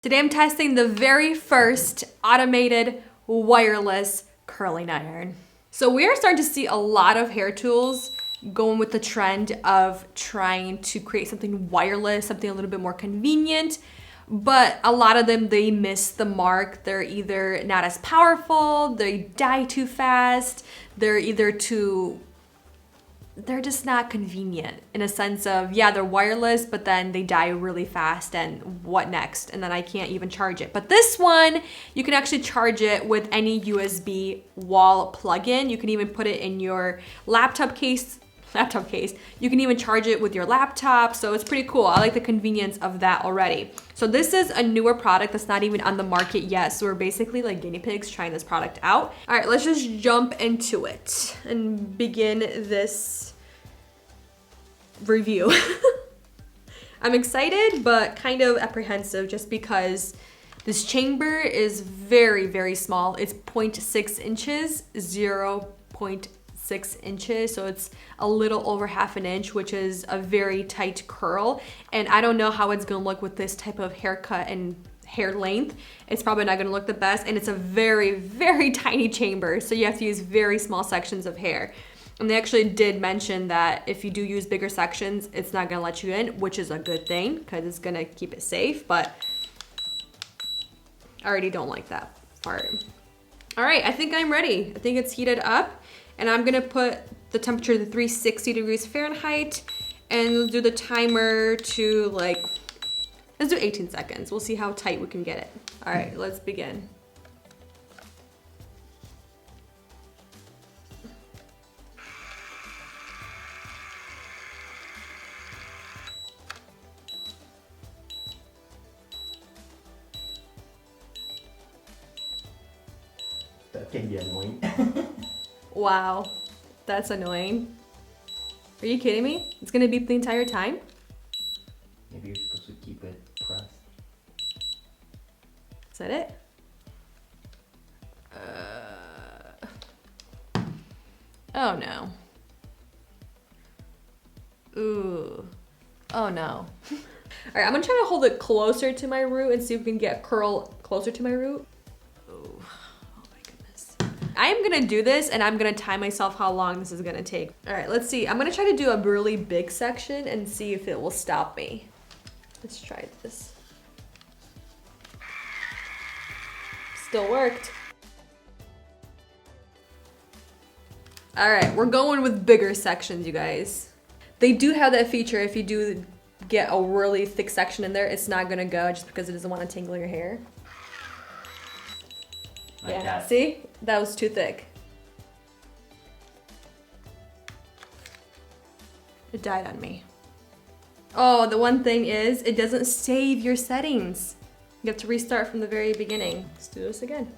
Today I'm testing the very first automated wireless curling iron. So we are starting to see a lot of hair tools going with the trend of trying to create something wireless, something a little bit more convenient, but a lot of them, they miss the mark. They're either not as powerful, they die too fast, they're just not convenient in a sense of, yeah, they're wireless, but then they die really fast and what next? And then I can't even charge it. But this one, you can actually charge it with any USB wall plug-in. You can even put it in your laptop case. You can even charge it with your laptop. So it's pretty cool. I like the convenience of that already. So this is a newer product that's not even on the market yet. So we're basically like guinea pigs trying this product out. All right, let's just jump into it and begin this review. I'm excited, but kind of apprehensive just because this chamber is very, very small. It's 0.6 inches, 0.6 inches. So it's a little over half an inch, which is a very tight curl. And I don't know how it's gonna look with this type of haircut and hair length. It's probably not gonna look the best. And it's a very, very tiny chamber. So you have to use very small sections of hair. And they actually did mention that if you do use bigger sections, it's not gonna let you in, which is a good thing because it's gonna keep it safe, but I already don't like that part. All right, I think I'm ready. I think it's heated up and I'm gonna put the temperature to 360 degrees Fahrenheit and we'll do the timer to let's do 18 seconds. We'll see how tight we can get it. All right, let's begin. That can be annoying. Wow, that's annoying. Are you kidding me? It's gonna beep the entire time? Maybe you're supposed to keep it pressed. Is that it? Oh no. Ooh. Oh no. All right, I'm gonna try to hold it closer to my root and see if we can get curl closer to my root. I am gonna do this and I'm gonna time myself how long this is gonna take. All right, let's see. I'm gonna try to do a really big section and see if it will stop me. Let's try this. Still worked. All right, we're going with bigger sections, you guys. They do have that feature if you do get a really thick section in there, it's not gonna go just because it doesn't wanna tangle your hair. Like Yeah, that. see? That was too thick. It died on me. Oh, the one thing is, it doesn't save your settings. You have to restart from the very beginning. Let's do this again.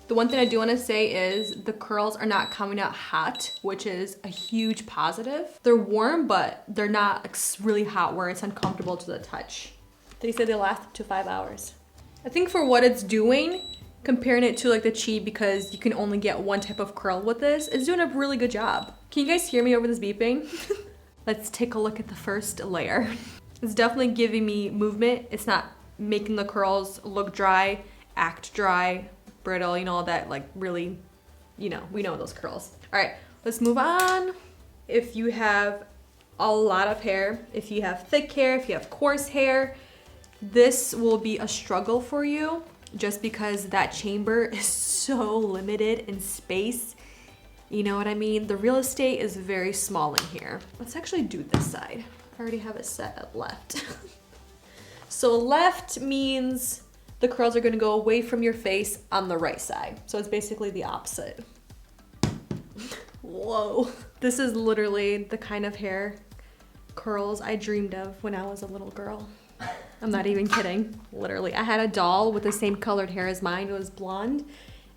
The one thing I do want to say is the curls are not coming out hot, which is a huge positive. They're warm, but they're not really hot where it's uncomfortable to the touch. They say they last up to 5 hours. I think for what it's doing, comparing it to like the Chi, because you can only get one type of curl with this, it's doing a really good job. Can you guys hear me over this beeping? Let's take a look at the first layer. It's definitely giving me movement. It's not making the curls look dry, act dry, brittle, you know, all that like really, you know, we know those curls. All right, let's move on. If you have a lot of hair, if you have thick hair, if you have coarse hair, this will be a struggle for you just because that chamber is so limited in space. You know what I mean? The real estate is very small in here. Let's actually do this side. I already have it set at left. So left means the curls are gonna go away from your face on the right side. So it's basically the opposite. Whoa. This is literally the kind of hair curls I dreamed of when I was a little girl. I'm not even kidding. Literally, I had a doll with the same colored hair as mine. It was blonde,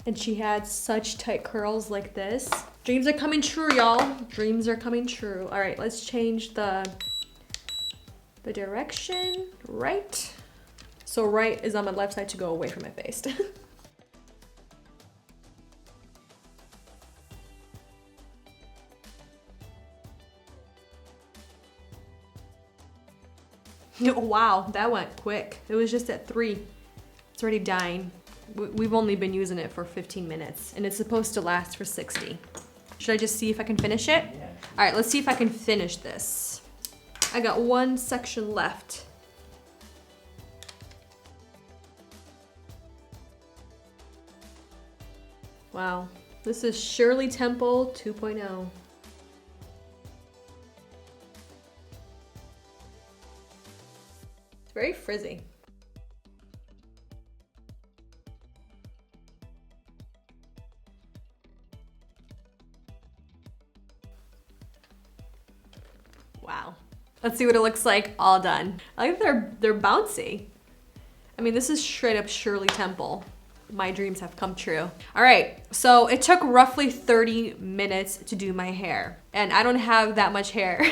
and she had such tight curls like this. Dreams are coming true, y'all. Dreams are coming true. All right, let's change the direction. Right. So right is on my left side to go away from my face. Wow, that went quick. It was just at 3. It's already dying. We've only been using it for 15 minutes and it's supposed to last for 60. Should I just see if I can finish it? Yeah. All right, let's see if I can finish this. I got 1 section left. Wow, this is Shirley Temple 2.0. It's very frizzy. Wow. Let's see what it looks like all done. I like they're bouncy. I mean, this is straight up Shirley Temple. My dreams have come true. All right, so it took roughly 30 minutes to do my hair. And I don't have that much hair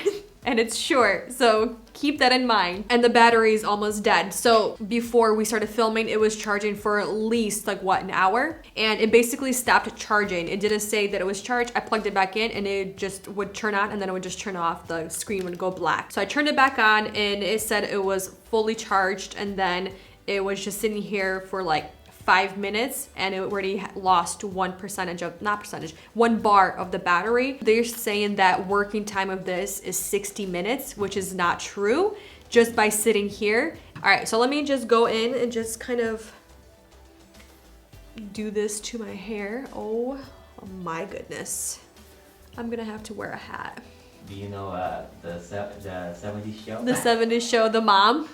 and it's short, so keep that in mind. And the battery is almost dead. So before we started filming, it was charging for at least like what, an hour? And it basically stopped charging. It didn't say that it was charged. I plugged it back in and it just would turn on and then it would just turn off. The screen would go black. So I turned it back on and it said it was fully charged, and then it was just sitting here for like 5 minutes and it already lost 1 bar of the battery. They're saying that working time of this is 60 minutes, which is not true, just by sitting here. All right, so let me just go in and just kind of do this to my hair. Oh my goodness. I'm gonna have to wear a hat. Do you know the 70s show? The 70s show, The Mom?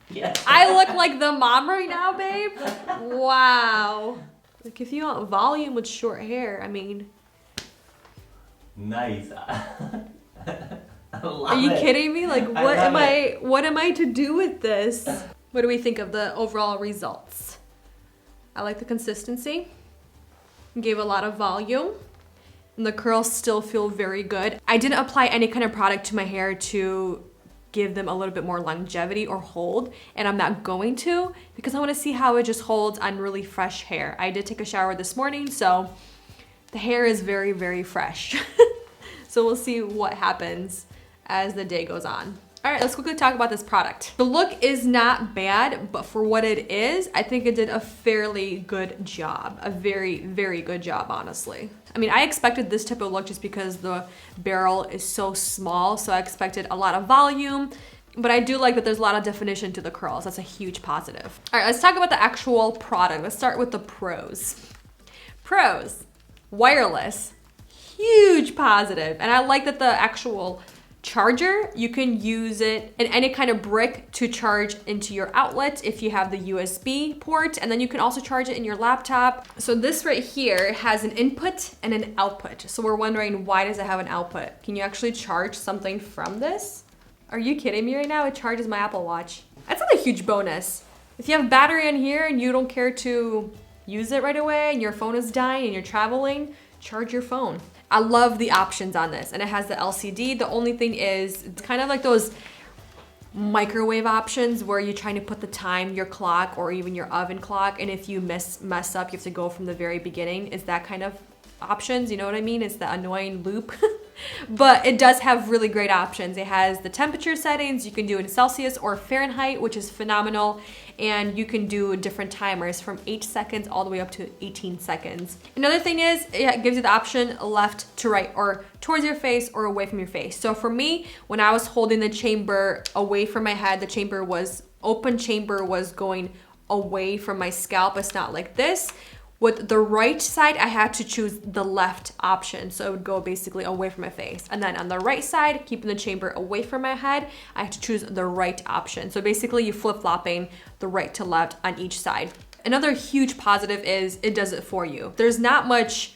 Yes. I look like the mom right now, babe. Wow. Like if you want volume with short hair, I mean. Nice. I love Are you it. kidding me? Like what am I to do with this? What do we think of the overall results? I like the consistency. Gave a lot of volume. And the curls still feel very good. I didn't apply any kind of product to my hair to give them a little bit more longevity or hold, and I'm not going to, because I want to see how it just holds on really fresh hair. I did take a shower this morning, so the hair is very, very fresh. So we'll see what happens as the day goes on. All right, let's quickly talk about this product. The look is not bad, but for what it is, I think it did a fairly good job. A very, very good job, honestly. I mean, I expected this type of look just because the barrel is so small, so I expected a lot of volume, but I do like that there's a lot of definition to the curls. That's a huge positive. All right, let's talk about the actual product. Let's start with the pros. Pros, wireless, huge positive. And I like that the actual charger, you can use it in any kind of brick to charge into your outlet if you have the USB port, and then you can also charge it in your laptop. So this right here has an input and an output. So we're wondering, why does it have an output? Can you actually charge something from this? Are you kidding me right now? It charges my Apple Watch. That's not a huge bonus. If you have battery in here and you don't care to use it right away and your phone is dying and you're traveling, charge your phone. I love the options on this, and it has the LCD. The only thing is, it's kind of like those microwave options where you're trying to put the time, your clock, or even your oven clock, and if you mess up, you have to go from the very beginning. It's that kind of options, you know what I mean? It's the annoying loop. But it does have really great options. It has the temperature settings. You can do it in Celsius or Fahrenheit, which is phenomenal. And you can do different timers from 8 seconds all the way up to 18 seconds. Another thing is, it gives you the option left to right, or towards your face or away from your face. So for me, when I was holding the chamber away from my head, the chamber was, open chamber was going away from my scalp. It's not like this. With the right side, I had to choose the left option. So it would go basically away from my face. And then on the right side, keeping the chamber away from my head, I had to choose the right option. So basically you flip-flopping the right to left on each side. Another huge positive is it does it for you. There's not much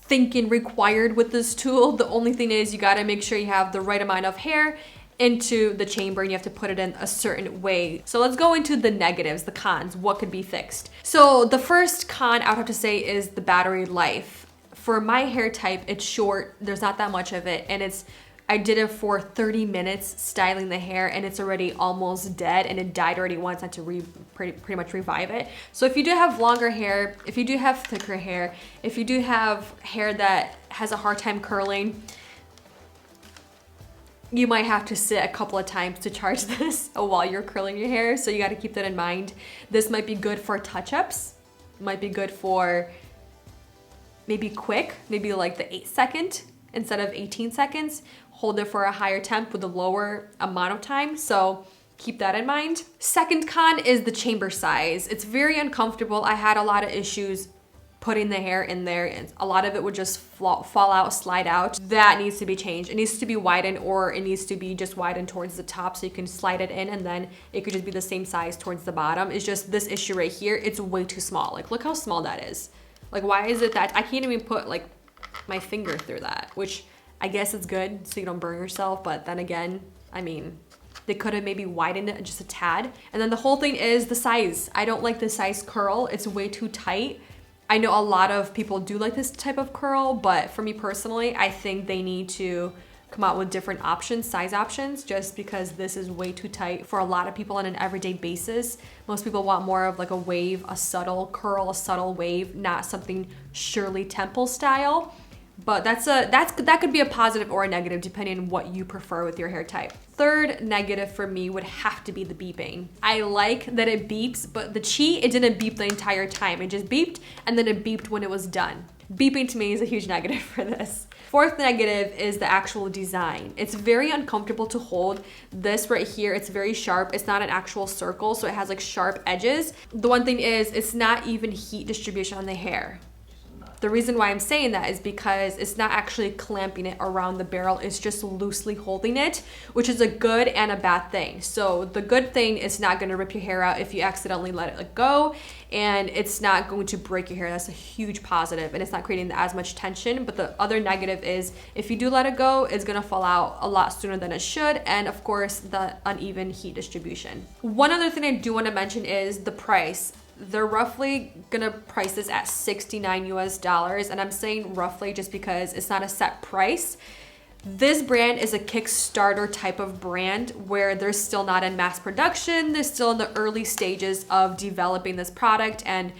thinking required with this tool. The only thing is you gotta make sure you have the right amount of hair into the chamber, and you have to put it in a certain way. So let's go into the negatives, the cons, what could be fixed. So the first con I would have to say is the battery life. For my hair type, it's short, there's not that much of it, and I did it for 30 minutes styling the hair, and it's already almost dead, and it died already once. I had to pretty much revive it. So if you do have longer hair, if you do have thicker hair, if you do have hair that has a hard time curling, you might have to sit a couple of times to charge this while you're curling your hair. So you got to keep that in mind. This might be good for touch-ups. Might be good for maybe quick, maybe like the 8-second instead of 18 seconds. Hold it for a higher temp with a lower amount of time. So keep that in mind. Second con is the chamber size. It's very uncomfortable. I had a lot of issues putting the hair in there, and a lot of it would just fall out, slide out. That needs to be changed. It needs to be widened, or it needs to be just widened towards the top so you can slide it in, and then it could just be the same size towards the bottom. It's just this issue right here. It's way too small. Like, look how small that is. Like, why is it that I can't even put like my finger through that? Which I guess it's good so you don't burn yourself, but then again, I mean, they could have maybe widened it just a tad. And then the whole thing is the size. I don't like the size curl. It's way too tight. I know a lot of people do like this type of curl, but for me personally, I think they need to come out with different options, size options, just because this is way too tight for a lot of people on an everyday basis. Most people want more of like a wave, a subtle curl, a subtle wave, not something Shirley Temple style. But that could be a positive or a negative depending on what you prefer with your hair type. Third negative for me would have to be the beeping. I like that it beeps, but the Chi, it didn't beep the entire time. It just beeped, and then it beeped when it was done. Beeping to me is a huge negative for this. Fourth negative is the actual design. It's very uncomfortable to hold. This right here, it's very sharp. It's not an actual circle, so it has like sharp edges. The one thing is, it's not even heat distribution on the hair. The reason why I'm saying that is because it's not actually clamping it around the barrel, it's just loosely holding it, which is a good and a bad thing. So the good thing is not gonna rip your hair out if you accidentally let it go, and it's not going to break your hair. That's a huge positive, and it's not creating as much tension. But the other negative is if you do let it go, it's gonna fall out a lot sooner than it should, and of course the uneven heat distribution. One other thing I do wanna mention is the price. They're roughly gonna price this at $69 US, and I'm saying roughly just because it's not a set price. This brand is a Kickstarter type of brand where they're still not in mass production. They're still in the early stages of developing this product and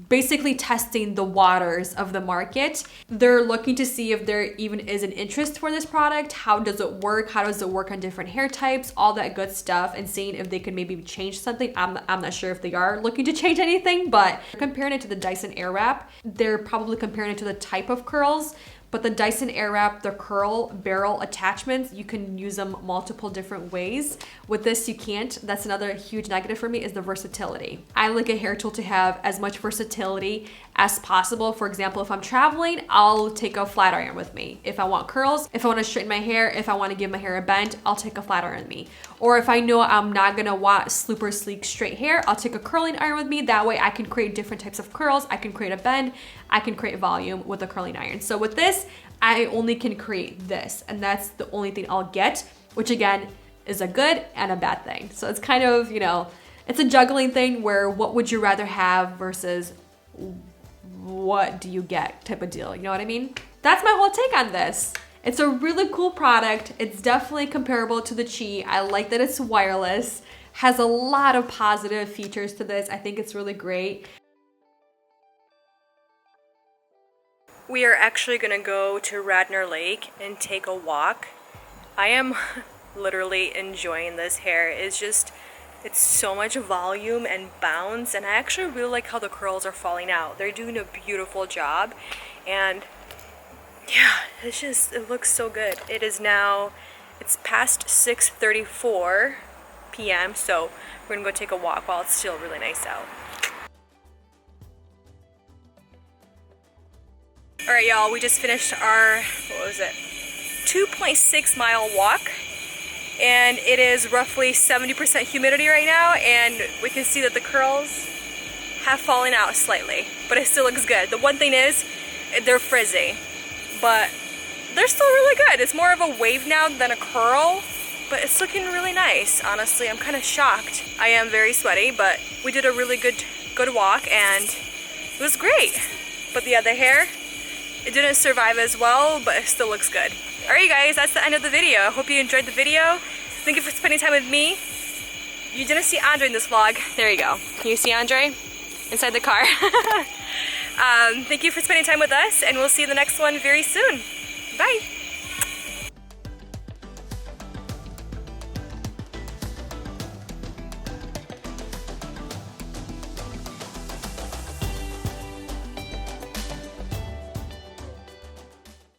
basically testing the waters of the market. They're looking to see if there even is an interest for this product. How does it work? How does it work on different hair types? All that good stuff, and seeing if they could maybe change something. I'm not sure if they are looking to change anything, but comparing it to the Dyson Airwrap, they're probably comparing it to the type of curls. But the Dyson Airwrap, the curl barrel attachments, you can use them multiple different ways. With this, you can't. That's another huge negative for me, is the versatility. I like a hair tool to have as much versatility as possible. For example, if I'm traveling, I'll take a flat iron with me. If I want curls, if I want to straighten my hair, if I want to give my hair a bend, I'll take a flat iron with me. Or if I know I'm not gonna want super sleek straight hair, I'll take a curling iron with me. That way I can create different types of curls. I can create a bend, I can create volume with a curling iron. So with this, I only can create this, and that's the only thing I'll get, which again is a good and a bad thing. So it's kind of, you know, it's a juggling thing where what would you rather have versus what do you get type of deal, you know what I mean? That's my whole take on this. It's a really cool product. It's definitely comparable to the Chi. I like that it's wireless, has a lot of positive features to this. I think it's really great. We are actually gonna go to Radnor Lake and take a walk. I am literally enjoying this hair. It's so much volume and bounce, and I actually really like how the curls are falling out. They're doing a beautiful job, and yeah, it looks so good. It's past 6:34 p.m., so we're gonna go take a walk while it's still really nice out. All right, y'all, we just finished our, 2.6 mile walk, and it is roughly 70% humidity right now, and we can see that the curls have fallen out slightly, but it still looks good. The one thing is, they're frizzy, but they're still really good. It's more of a wave now than a curl, but it's looking really nice. Honestly, I'm kind of shocked. I am very sweaty, but we did a really good walk, and it was great. But yeah, the hair, it didn't survive as well, but it still looks good. All right, you guys, that's the end of the video. I hope you enjoyed the video. Thank you for spending time with me. You didn't see Andre in this vlog. There you go. Can you see Andre? Inside the car. Thank you for spending time with us, and we'll see you in the next one very soon. Bye.